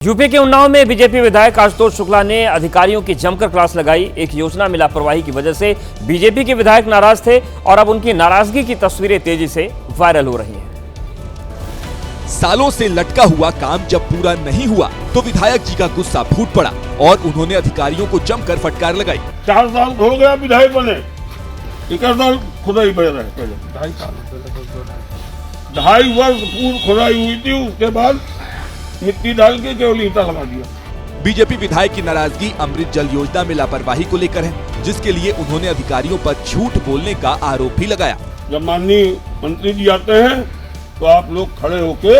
UP के उन्नाव में BJP विधायक आशुतोष शुक्ला ने अधिकारियों की जमकर क्लास लगाई। एक योजना में लापरवाही की वजह से बीजेपी के विधायक नाराज थे और अब उनकी नाराजगी की तस्वीरें तेजी से वायरल हो रही हैं। सालों से लटका हुआ काम जब पूरा नहीं हुआ तो विधायक जी का गुस्सा फूट पड़ा और उन्होंने अधिकारियों को जमकर फटकार लगाई। 4 साल हो गया विधायक बने, 1 साल खुदाई बन रहे, पहले 2.5 वर्ष पूर्व खुदाई हुई थी, उसके बाद मिट्टी डाल के केवल ईंटा लगा दिया। बीजेपी विधायक की नाराजगी अमृत जल योजना में लापरवाही को लेकर है, जिसके लिए उन्होंने अधिकारियों पर झूठ बोलने का आरोप भी लगाया। जब माननीय मंत्री जी आते हैं तो आप लोग खड़े होके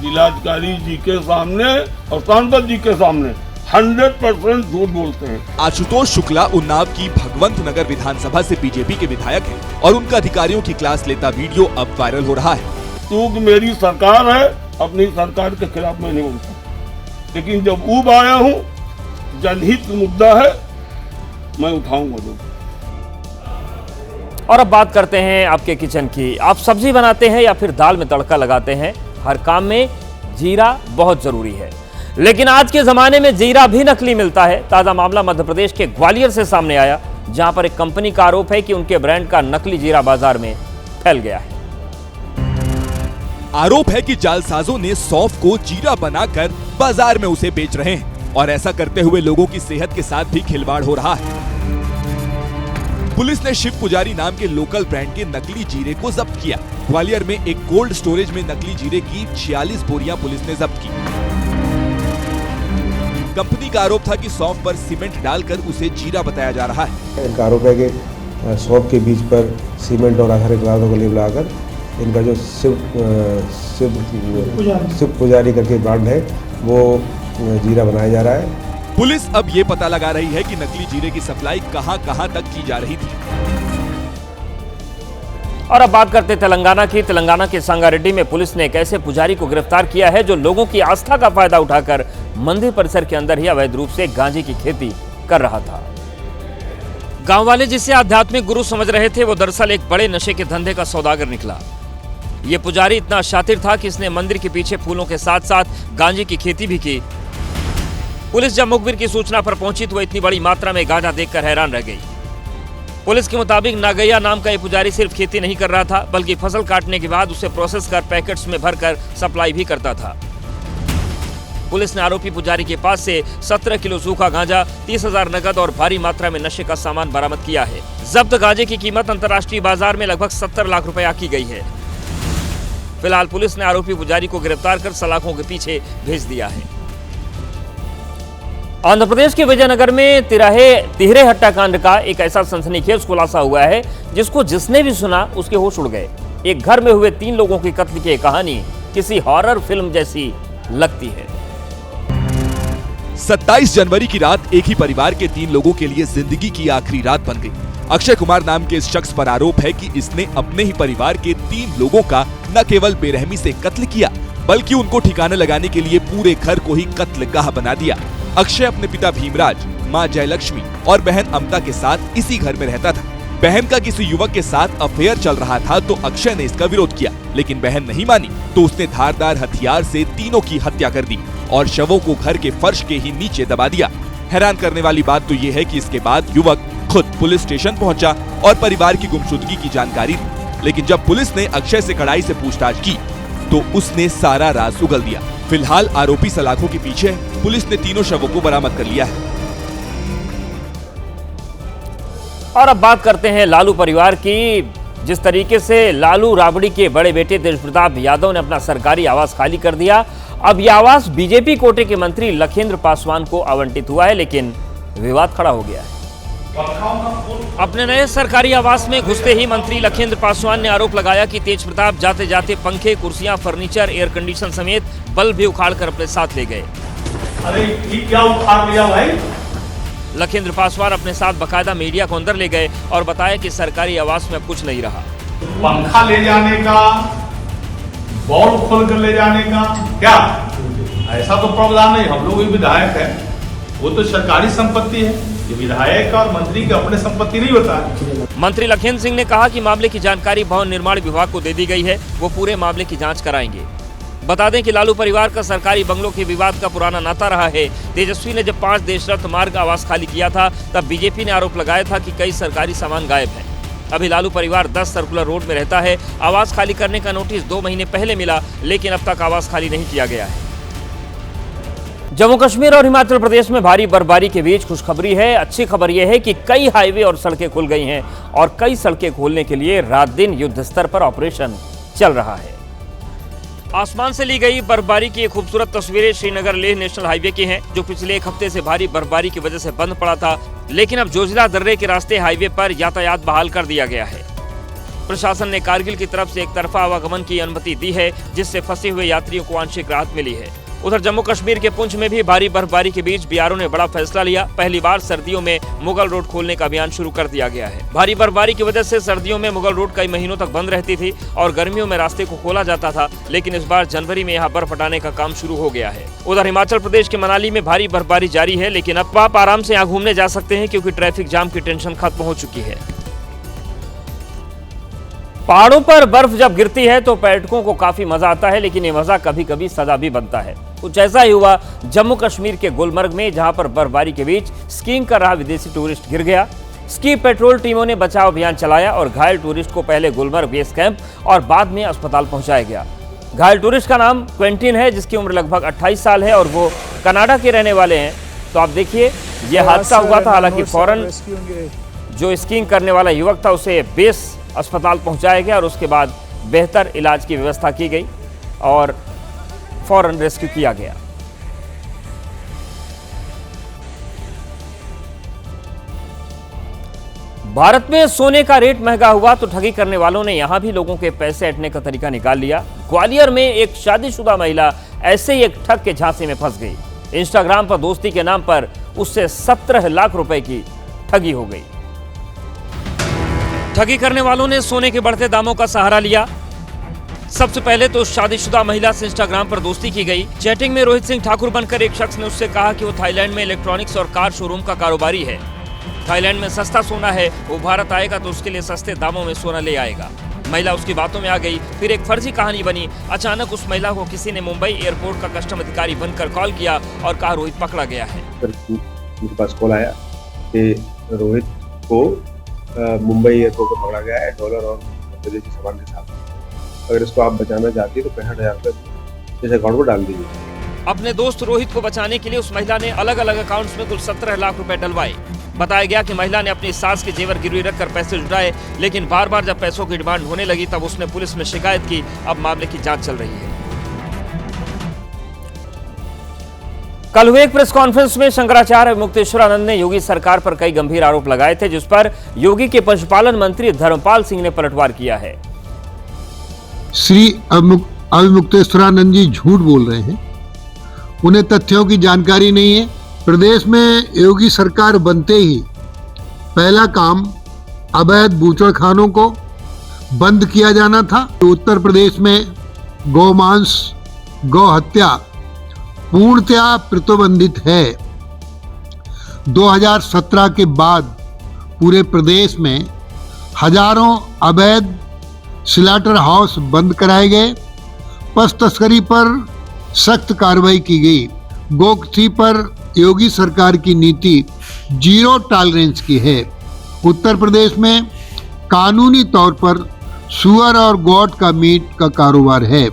जिलाधिकारी जी के सामने और सांसद जी के सामने 100% झूठ बोलते हैं। आशुतोष शुक्ला उन्नाव की भगवंत नगर विधानसभा से बीजेपी के विधायक हैं और उनका अधिकारियों की क्लास लेता वीडियो अब वायरल हो रहा है। क्योंकि मेरी सरकार है, अपनी सरकार के खिलाफ मैं नहीं बोलता, लेकिन जब ऊब आया हूँ, जनहित मुद्दा है, मैं उठाऊंगा जो। और अब बात करते हैं आपके किचन की। आप सब्जी बनाते हैं या फिर दाल में तड़का लगाते हैं, हर काम में जीरा बहुत जरूरी है, लेकिन आज के जमाने में जीरा भी नकली मिलता है। ताजा मामला मध्य प्रदेश के ग्वालियर से सामने आया, जहां पर एक कंपनी का आरोप है कि उनके ब्रांड का नकली जीरा बाजार में फैल गया है। आरोप है कि जालसाजों ने सौंफ को जीरा बनाकर बाजार में उसे बेच रहे हैं और ऐसा करते हुए लोगों की सेहत के साथ भी खिलवाड़ हो रहा है। पुलिस ने शिव पुजारी नाम के लोकल ब्रांड के नकली जीरे को जब्त किया। ग्वालियर में एक कोल्ड स्टोरेज में नकली जीरे की 46 बोरियां पुलिस ने जब्त की। कंपनी का आरोप था कि सौंफ पर सीमेंट डालकर उसे जीरा बताया जा रहा है। इनका आरोप है कि सौंफ के बीज पर सीमेंट और रासायनिक पदार्थों का लेप लगाकर इनका जो शिव पुजारी करके ब्रांड है वो जीरा बनाया जा रहा है। पुलिस अब ये पता लगा रही है कि नकली जीरे की सप्लाई कहां-कहां तक की जा रही थी। और अब बात करते तेलंगाना की। तेलंगाना के संगारेड्डी में पुलिस ने एक ऐसे पुजारी को गिरफ्तार किया है जो लोगों की आस्था का फायदा उठाकर मंदिर परिसर के अंदर ही अवैध रूप से गांजे की खेती कर रहा था। गांव वाले जिसे आध्यात्मिक गुरु समझ रहे थे, वो दरअसल एक बड़े नशे के धंधे का सौदागर निकला। ये पुजारी इतना शातिर था कि इसने मंदिर के पीछे फूलों के साथ साथ गांजे की खेती भी की। पुलिस जब मुखबिर की सूचना पर पहुंची तो वह इतनी बड़ी मात्रा में गांजा देखकर हैरान रह गई। पुलिस के मुताबिक नागैया नाम का ये पुजारी सिर्फ खेती नहीं कर रहा था, बल्कि फसल काटने के बाद उसे प्रोसेस कर पैकेट्स में भरकर सप्लाई भी करता था। पुलिस ने आरोपी पुजारी के पास से 17 किलो सूखा गांजा, 30,000 नकद और भारी मात्रा में नशे का सामान बरामद किया है। जब्त गांजे की कीमत अंतर्राष्ट्रीय बाजार में लगभग 70 लाख रुपए आकी गई है। फिलहाल पुलिस ने आरोपी पुजारी को गिरफ्तार कर सलाखों के पीछे भेज दिया है। आंध्र प्रदेश के विजयनगर में तिहरे हत्याकांड का एक ऐसा सनसनीखेज खुलासा हुआ है जिसको जिसने भी सुना उसके होश उड़ गए। एक घर में हुए 3 लोगों की कत्ल की कहानी किसी हॉरर फिल्म जैसी लगती है। 27 जनवरी की रात एक ही परिवार के 3 लोगों के लिए जिंदगी की आखिरी रात बन गई। अक्षय कुमार नाम के इस शख्स पर आरोप है कि इसने अपने ही परिवार के 3 लोगों का न केवल बेरहमी से कत्ल किया, बल्कि उनको ठिकाने लगाने के लिए पूरे घर को ही कत्लगाह बना दिया। अक्षय अपने पिता भीमराज, मां जयलक्ष्मी और बहन अमता के साथ इसी घर में रहता था। बहन का किसी युवक के साथ अफेयर चल रहा था तो अक्षय ने इसका विरोध किया, लेकिन बहन नहीं मानी तो उसने धारदार हथियार से तीनों की हत्या कर दी और शवों को घर के फर्श के ही नीचे दबा दिया। हैरान करने वाली बात तो ये है कि इसके बाद युवक खुद पुलिस स्टेशन पहुंचा और परिवार की गुमशुदगी की जानकारी दी, लेकिन जब पुलिस ने अक्षय से कड़ाई से पूछताछ की तो उसने सारा राज उगल दिया। फिलहाल आरोपी सलाखों के पीछे, पुलिस ने तीनों शवों को बरामद कर लिया है। और अब बात करते हैं लालू परिवार की। जिस तरीके से लालू राबड़ी के बड़े बेटे तेज प्रताप यादव ने अपना सरकारी आवास खाली कर दिया, अब यह आवास बीजेपी कोटे के मंत्री लखेंद्र पासवान को आवंटित हुआ है, लेकिन विवाद खड़ा हो गया है। अपने नए सरकारी आवास में घुसते ही मंत्री लखेंद्र पासवान ने आरोप लगाया कि तेज प्रताप जाते जाते पंखे, कुर्सियां, फर्नीचर, एयर कंडीशन समेत बल्ब भी उखाड़कर अपने साथ ले गए। अरे ये क्या उखाड़ लिया भाई? लखेंद्र पासवान अपने साथ बकायदा मीडिया को अंदर ले गए और बताया कि सरकारी आवास में अब कुछ नहीं रहा। पंखा ले जाने का, बॉल खोल कर ले जाने का, क्या ऐसा तो प्रावधान नहीं। हम लोग भी विधायक है, वो तो सरकारी संपत्ति है। ये विधायक और मंत्री की अपने संपत्ति नहीं होता है। मंत्री लखेंद्र सिंह ने कहा कि मामले की जानकारी भवन निर्माण विभाग को दे दी गई है, वो पूरे मामले की जांच कराएंगे। बता दें कि लालू परिवार का सरकारी बंगलों के विवाद का पुराना नाता रहा है। तेजस्वी ने जब 5 देशरत्न मार्ग आवास खाली किया था, तब बीजेपी ने आरोप लगाया था कि कई सरकारी सामान गायब हैं। अभी लालू परिवार 10 सर्कुलर रोड में रहता है। आवास खाली करने का नोटिस 2 महीने पहले मिला, लेकिन अब तक आवास खाली नहीं किया गया है। जम्मू कश्मीर और हिमाचल प्रदेश में भारी बर्फबारी के बीच खुशखबरी है। अच्छी खबर यह है कि कई हाईवे और सड़कें खुल गई हैं और कई सड़कें खोलने के लिए रात दिन युद्ध स्तर पर ऑपरेशन चल रहा है। आसमान से ली गई बर्फबारी की ये खूबसूरत तस्वीरें श्रीनगर लेह नेशनल हाईवे की हैं, जो पिछले 1 हफ्ते से भारी बर्फबारी की वजह से बंद पड़ा था, लेकिन अब जोजिला दर्रे के रास्ते हाईवे पर यातायात बहाल कर दिया गया है। प्रशासन ने कारगिल की तरफ से एक तरफा आवागमन की अनुमति दी है, जिससे फंसे हुए यात्रियों को आंशिक राहत मिली है। उधर जम्मू कश्मीर के पुंछ में भी भारी बर्फबारी के बीच बीआरओ ने बड़ा फैसला लिया। पहली बार सर्दियों में मुगल रोड खोलने का अभियान शुरू कर दिया गया है। भारी बर्फबारी की वजह से सर्दियों में मुगल रोड कई महीनों तक बंद रहती थी और गर्मियों में रास्ते को खोला जाता था, लेकिन इस बार जनवरी में यहाँ बर्फ हटाने का काम शुरू हो गया है। उधर हिमाचल प्रदेश के मनाली में भारी बर्फबारी जारी है, लेकिन अब आप आराम से यहाँ घूमने जा सकते हैं, क्योंकि ट्रैफिक जाम की टेंशन खत्म हो चुकी है। पहाड़ों पर बर्फ जब गिरती है तो पर्यटकों को काफी मजा आता है, लेकिन ये मजा कभी कभी सजा भी बनता है। कुछ ऐसा ही हुआ जम्मू कश्मीर के गुलमर्ग में, जहां पर बर्फबारी के बीच स्कीइंग कर रहा विदेशी टूरिस्ट गिर गया। स्की पेट्रोल टीमों ने बचाव अभियान चलाया और घायल टूरिस्ट को पहले गुलमर्ग बेस कैंप और बाद में अस्पताल पहुंचाया गया। घायल टूरिस्ट का नाम क्विंटिन है, जिसकी उम्र लगभग 28 साल है और वो कनाडा के रहने वाले हैं। तो आप देखिए, यह हादसा हुआ था। हालांकि फौरन जो स्कीइंग करने वाला युवक था उसे बेस अस्पताल पहुंचाया गया और उसके बाद बेहतर इलाज की व्यवस्था की गई और फौरन रेस्क्यू किया गया। भारत में सोने का रेट महंगा हुआ तो ठगी करने वालों ने यहां भी लोगों के पैसे ऐंठने का तरीका निकाल लिया। ग्वालियर में एक शादीशुदा महिला ऐसे ही एक ठग के झांसे में फंस गई। इंस्टाग्राम पर दोस्ती के नाम पर उससे 17 लाख रुपए की ठगी हो गई। ठगी करने वालों ने सोने के बढ़ते दामों का सहारा लिया। सबसे पहले तो शादीशुदा महिला से इंस्टाग्राम पर दोस्ती की गई। चैटिंग में रोहित सिंह ठाकुर बनकर एक शख्स ने उससे कहा कि वो थाईलैंड में इलेक्ट्रॉनिक्स और कार शोरूम का कारोबारी है। थाईलैंड में सस्ता सोना है, वो भारत आएगा तो उसके लिए सस्ते दामों में सोना ले आएगा। महिला उसकी बातों में आ गई। फिर एक फर्जी कहानी बनी। अचानक उस महिला को किसी ने मुंबई एयरपोर्ट का कस्टम अधिकारी बनकर कॉल किया और कहा रोहित पकड़ा गया है। उनके पास कॉल आया कि रोहित को मुंबई एयरपोर्ट पर पकड़ा गया है डॉलर और विदेशी सामान के साथ। अगर इसको आप बचाना चाहती है तो 65,000 रुपये इस अकाउंट में डाल दीजिए। अपने दोस्त रोहित को बचाने के लिए उस महिला ने अलग अलग अकाउंट्स में कुल 17 लाख रुपए डलवाए। बताया गया कि महिला ने अपनी सास के जेवर गिरवी रखकर पैसे जुटाए, लेकिन बार बार जब पैसों की डिमांड होने लगी तब उसने पुलिस में शिकायत की। अब मामले की जांच चल रही है। कल हुए एक प्रेस कॉन्फ्रेंस में शंकराचार्य मुक्तेश्वरानंद ने योगी सरकार पर कई गंभीर आरोप लगाए थे, जिस पर योगी के पशुपालन मंत्री धर्मपाल सिंह ने पलटवार किया है। श्री मुक्तेश्वरानंद जी झूठ बोल रहे हैं, उन्हें तथ्यों की जानकारी नहीं है। प्रदेश में योगी सरकार बनते ही पहला काम अवैध बूचड़खानों को बंद किया जाना था। उत्तर प्रदेश में गौमांस, गौ हत्या पूर्णतया प्रतिबंधित है। 2017 के बाद पूरे प्रदेश में हजारों अवैध स्लॉटर हाउस बंद कराए गए। पशु तस्करी पर सख्त कार्रवाई की गई। गोकथी पर योगी सरकार की नीति 0 टॉलरेंस की है। उत्तर प्रदेश में कानूनी तौर पर सुअर और गोट का मीट का कारोबार है।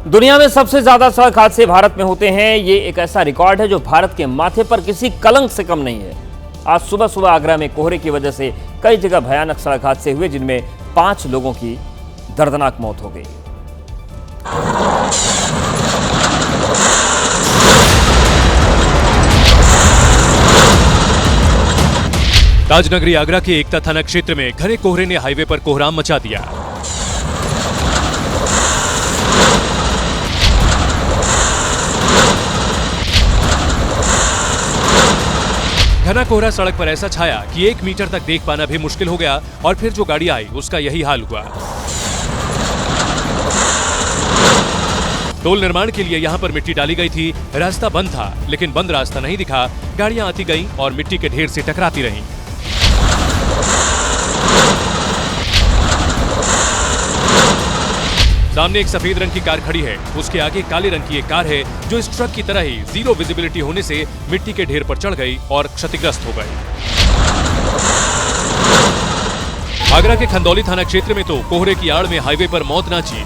दुनिया में सबसे ज्यादा सड़क हादसे भारत में होते हैं। ये एक ऐसा रिकॉर्ड है जो भारत के माथे पर किसी कलंक से कम नहीं है। आज सुबह सुबह आगरा में कोहरे की वजह से कई जगह भयानक सड़क हादसे हुए, जिनमें 5 लोगों की दर्दनाक मौत हो गई। ताजनगरी आगरा के एकता थाना क्षेत्र में घने कोहरे ने हाईवे पर कोहराम मचा दिया। घना कोहरा सड़क पर ऐसा छाया कि 1 मीटर तक देख पाना भी मुश्किल हो गया और फिर जो गाड़ी आई उसका यही हाल हुआ। टोल निर्माण के लिए यहां पर मिट्टी डाली गई थी। रास्ता बंद था, लेकिन बंद रास्ता नहीं दिखा। गाड़ियां आती गईं और मिट्टी के ढेर से टकराती रहीं। सामने एक सफेद रंग की कार खड़ी है, उसके आगे काले रंग की एक कार है जो इस ट्रक की तरह ही जीरो विजिबिलिटी होने से मिट्टी के ढेर पर चढ़ गई और क्षतिग्रस्त हो गई। आगरा के खंदौली थाना क्षेत्र में तो कोहरे की आड़ में हाईवे पर मौत नाची।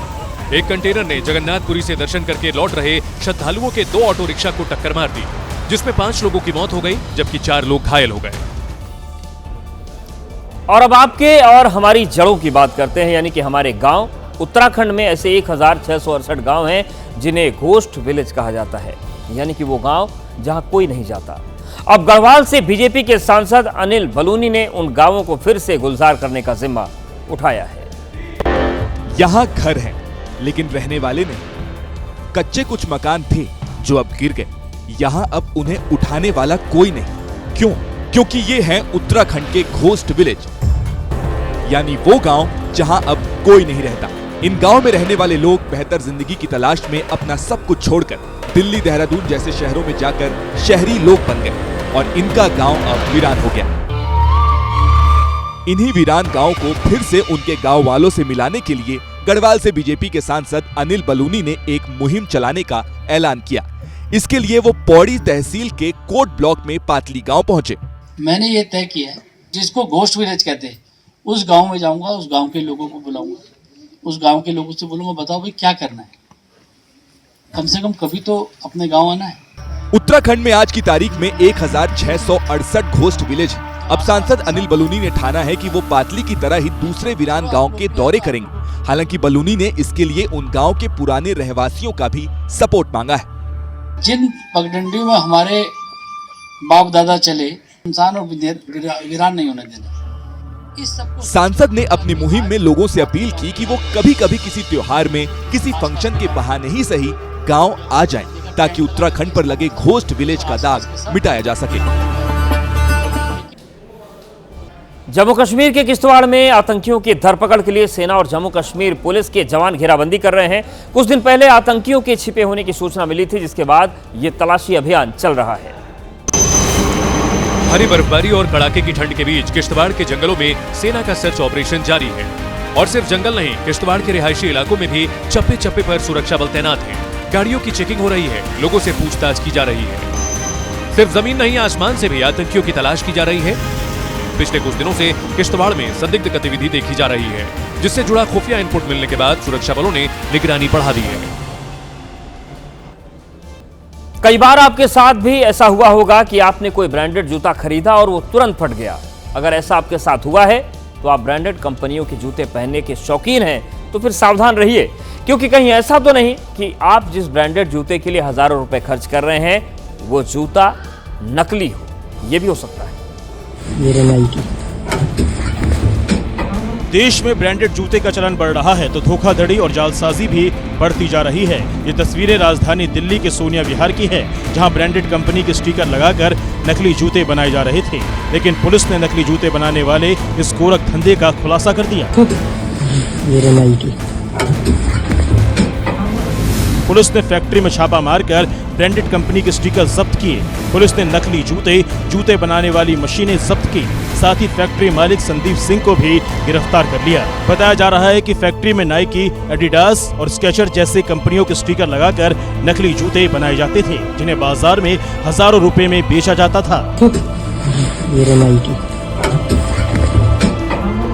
एक कंटेनर ने जगन्नाथपुरी से दर्शन करके लौट रहे श्रद्धालुओं के 2 ऑटो रिक्शा को टक्कर मार दी, जिसमें 5 लोगों की मौत हो गई जबकि 4 लोग घायल हो गए। और अब आपके और हमारी जड़ों की बात करते हैं, यानी कि हमारे गांव। उत्तराखंड में ऐसे 1668 गांव हैं जिन्हें घोस्ट विलेज कहा जाता है, यानी कि वो गांव जहां कोई नहीं जाता। अब गढ़वाल से बीजेपी के सांसद अनिल बलूनी ने उन गांवों को फिर से गुलजार करने का जिम्मा उठाया है। यहाँ घर हैं, लेकिन रहने वाले नहीं। कच्चे कुछ मकान थे जो अब गिर गए। यहाँ अब उन्हें उठाने वाला कोई नहीं। क्यों? क्योंकि ये हैं उत्तराखंड के घोस्ट विलेज, यानी वो गांव जहां अब कोई नहीं रहता। इन गांव में रहने वाले लोग बेहतर जिंदगी की तलाश में अपना सब कुछ छोड़कर दिल्ली, देहरादून जैसे शहरों में जाकर शहरी लोग बन गए और इनका गांव अब वीरान हो गया। इन्हीं वीरान गांव को फिर से उनके गांव वालों से मिलाने के लिए गढ़वाल से बीजेपी के सांसद अनिल बलूनी ने एक मुहिम चलाने का ऐलान किया। इसके लिए वो पौड़ी तहसील के कोट ब्लॉक में पातली गांव पहुंचे। मैंने ये तय किया है, जिसको घोस्ट विलेज कहते हैं, उस गांव में जाऊंगा, उस गांव के लोगों को बुलाऊंगा, उस गांव के लोगों से बोलूंगा बताओ भाई क्या करना है, कम से कम कभी तो अपने गांव आना है। उत्तराखंड में आज की तारीख में 1668 घोस्ट विलेज है। अब सांसद अनिल बलूनी ने ठाना है कि वो पातली की तरह ही दूसरे वीरान गांव के दौरे करेंगे। हालांकि बलूनी ने इसके लिए उन गांव के पुराने रहवासियों का भी सपोर्ट मांगा है। जिन पगडंडियों में हमारे बाप दादा चले, इंसान और वीरान नहीं होने देना। सांसद ने अपनी मुहिम में लोगों से अपील की कि वो कभी कभी किसी त्योहार में, किसी फंक्शन के बहाने ही सही गांव आ जाएं, ताकि उत्तराखंड पर लगे घोस्ट विलेज का दाग मिटाया जा सके। जम्मू कश्मीर के किश्तवाड़ में आतंकियों की धरपकड़ के लिए सेना और जम्मू कश्मीर पुलिस के जवान घेराबंदी कर रहे हैं। कुछ दिन पहले आतंकियों के छिपे होने की सूचना मिली थी, जिसके बाद ये तलाशी अभियान चल रहा है। भारी बर्फबारी और कड़ाके की ठंड के बीच किश्तवाड़ के जंगलों में सेना का सर्च ऑपरेशन जारी है। और सिर्फ जंगल नहीं, किश्तवाड़ के रिहायशी इलाकों में भी चप्पे चप्पे पर सुरक्षा बल तैनात है। गाड़ियों की चेकिंग हो रही है, लोगों से पूछताछ की जा रही है। सिर्फ जमीन नहीं, आसमान से भी आतंकियों की तलाश की जा रही है। पिछले कुछ दिनों से किश्तवाड़ में संदिग्ध गतिविधि देखी जा रही है, जिससे जुड़ा खुफिया इनपुट मिलने के बाद सुरक्षा बलों ने निगरानी बढ़ा दी है। कई बार आपके साथ भी ऐसा हुआ होगा कि आपने कोई ब्रांडेड जूता खरीदा और वो तुरंत फट गया। अगर ऐसा आपके साथ हुआ है तो आप ब्रांडेड कंपनियों के जूते पहनने के शौकीन हैं, तो फिर सावधान रहिए, क्योंकि कहीं ऐसा तो नहीं कि आप जिस ब्रांडेड जूते के लिए हजारों रुपए खर्च कर रहे हैं वो जूता नकली हो। यह भी हो सकता है। देश में ब्रांडेड जूते का चलन बढ़ रहा है तो धोखाधड़ी और जालसाजी भी बढ़ती जा रही है। ये तस्वीरें राजधानी दिल्ली के सोनिया विहार की है, जहां ब्रांडेड कंपनी के स्टिकर लगाकर नकली जूते बनाए जा रहे थे। लेकिन पुलिस ने नकली जूते बनाने वाले इस गोरख धंधे का खुलासा कर दिया। पुलिस ने फैक्ट्री में छापा मारकर ब्रांडेड कंपनी के स्टिकर जब्त किए। पुलिस ने नकली जूते बनाने वाली मशीनें जब्त की। साथ ही फैक्ट्री मालिक संदीप सिंह को भी गिरफ्तार कर लिया। बताया जा रहा है कि फैक्ट्री में नाइकी, एडिडास और स्केचर जैसे कंपनियों के स्टिकर लगाकर नकली जूते बनाए जाते थे, जिन्हें बाजार में हजारों रुपए में बेचा जाता था।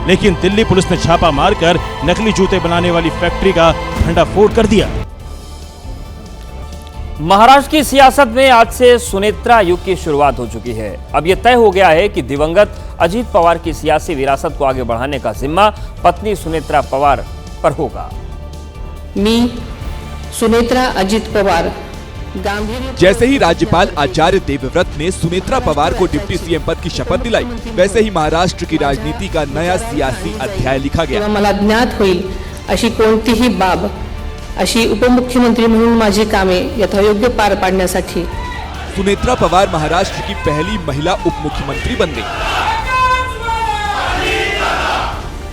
लेकिन दिल्ली पुलिस ने छापा मारकर नकली जूते बनाने वाली फैक्ट्री का भंडाफोड़ कर दिया। महाराष्ट्र की सियासत में आज से सुनेत्रा युग की शुरुआत हो चुकी है। अब यह तय हो गया है कि दिवंगत अजीत पवार की सियासी विरासत को आगे बढ़ाने का जिम्मा पत्नी सुनेत्रा पवार पर होगा। मी सुनेत्रा अजित पवार जैसे ही राज्यपाल आचार्य देवव्रत ने सुनेत्रा पवार को डिप्टी सीएम पद की शपथ दिलाई, वैसे ही महाराष्ट्र की राजनीति का नया सियासी अध्याय लिखा गया। मला ज्ञात होईल अशी कोणतीही बाब, अशी उपमुख्यमंत्री म्हणून माझी कामे यथायोग्य पार पाडण्यासाठी सुनेत्रा पवार महाराष्ट्र की पहली महिला उपमुख्यमंत्री बन गई।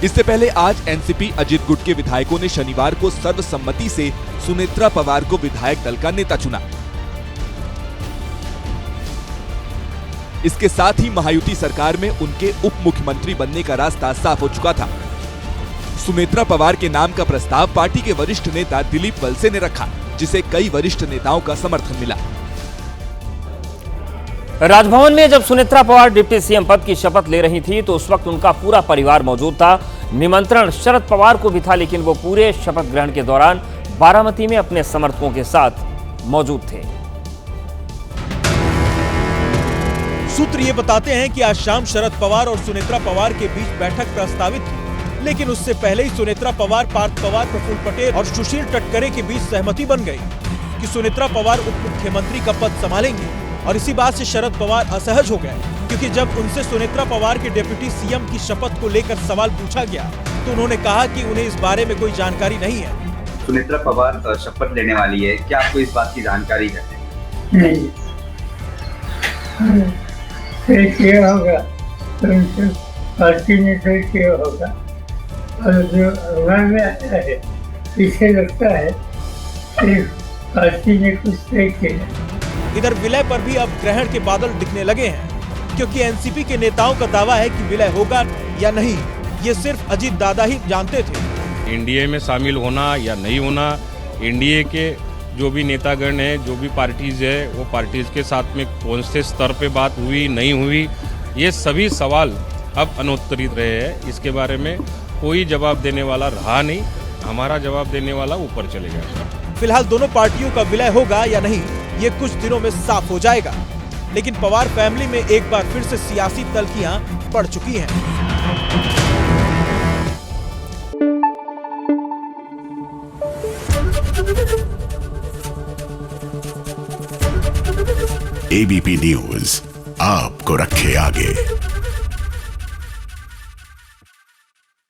इससे पहले आज एनसीपी अजित गुट के विधायकों ने शनिवार को सर्वसम्मति से सुनेत्रा पवार को विधायक दल का नेता चुना। इसके साथ ही महायुति सरकार में उनके उप मुख्यमंत्री बनने का रास्ता साफ हो चुका था। सुनेत्रा पवार के नाम का प्रस्ताव पार्टी के वरिष्ठ नेता दिलीप वलसे ने रखा, जिसे कई वरिष्ठ नेताओं का समर्थन मिला। राजभवन में जब सुनेत्रा पवार डिप्टी सीएम पद की शपथ ले रही थी तो उस वक्त उनका पूरा परिवार मौजूद था। निमंत्रण शरद पवार को भी था, लेकिन वो पूरे शपथ ग्रहण के दौरान बारामती में अपने समर्थकों के साथ मौजूद थे। सूत्र ये बताते हैं कि आज शाम शरद पवार और सुनेत्रा पवार के बीच बैठक प्रस्तावित थी, लेकिन उससे पहले ही सुनेत्रा पवार, पार्थ पवार, प्रफुल्ल पटेल और सुशील तटकरे के बीच सहमति बन गई कि सुनेत्रा पवार उप मुख्यमंत्री का पद संभालेंगे। और इसी बात से शरद पवार असहज हो गए, क्योंकि जब उनसे सुनेत्रा पवार के डिप्टी सीएम की शपथ को लेकर सवाल पूछा गया तो उन्होंने कहा कि उन्हें इस बारे में कोई जानकारी नहीं है। सुनेत्रा पवार शपथ लेने वाली है, क्या आपको इस बात की जानकारी है? नहीं, किया होगा तो पार्टी ने तय किया होगा, और जो मन में आया है इसे लगता है कि पार्टी ने कुछ तय किया। इधर विलय पर भी अब ग्रहण के बादल दिखने लगे हैं, क्योंकि एनसीपी के नेताओं का दावा है कि विलय होगा या नहीं ये सिर्फ अजीत दादा ही जानते थे। एनडीए में शामिल होना या नहीं होना, एनडीए के जो भी नेतागण हैं, जो भी पार्टीज है, वो पार्टीज के साथ में कौन से स्तर पे बात हुई नहीं हुई, ये सभी सवाल अब अनुत्तरित रहे हैं। इसके बारे में कोई जवाब देने वाला रहा नहीं, हमारा जवाब देने वाला ऊपर चले गया। फिलहाल दोनों पार्टियों का विलय होगा या नहीं ये कुछ दिनों में साफ हो जाएगा, लेकिन पवार फैमिली में एक बार फिर से सियासी तल्खियां पड़ चुकी हैं। एबीपी न्यूज आपको रखे आगे।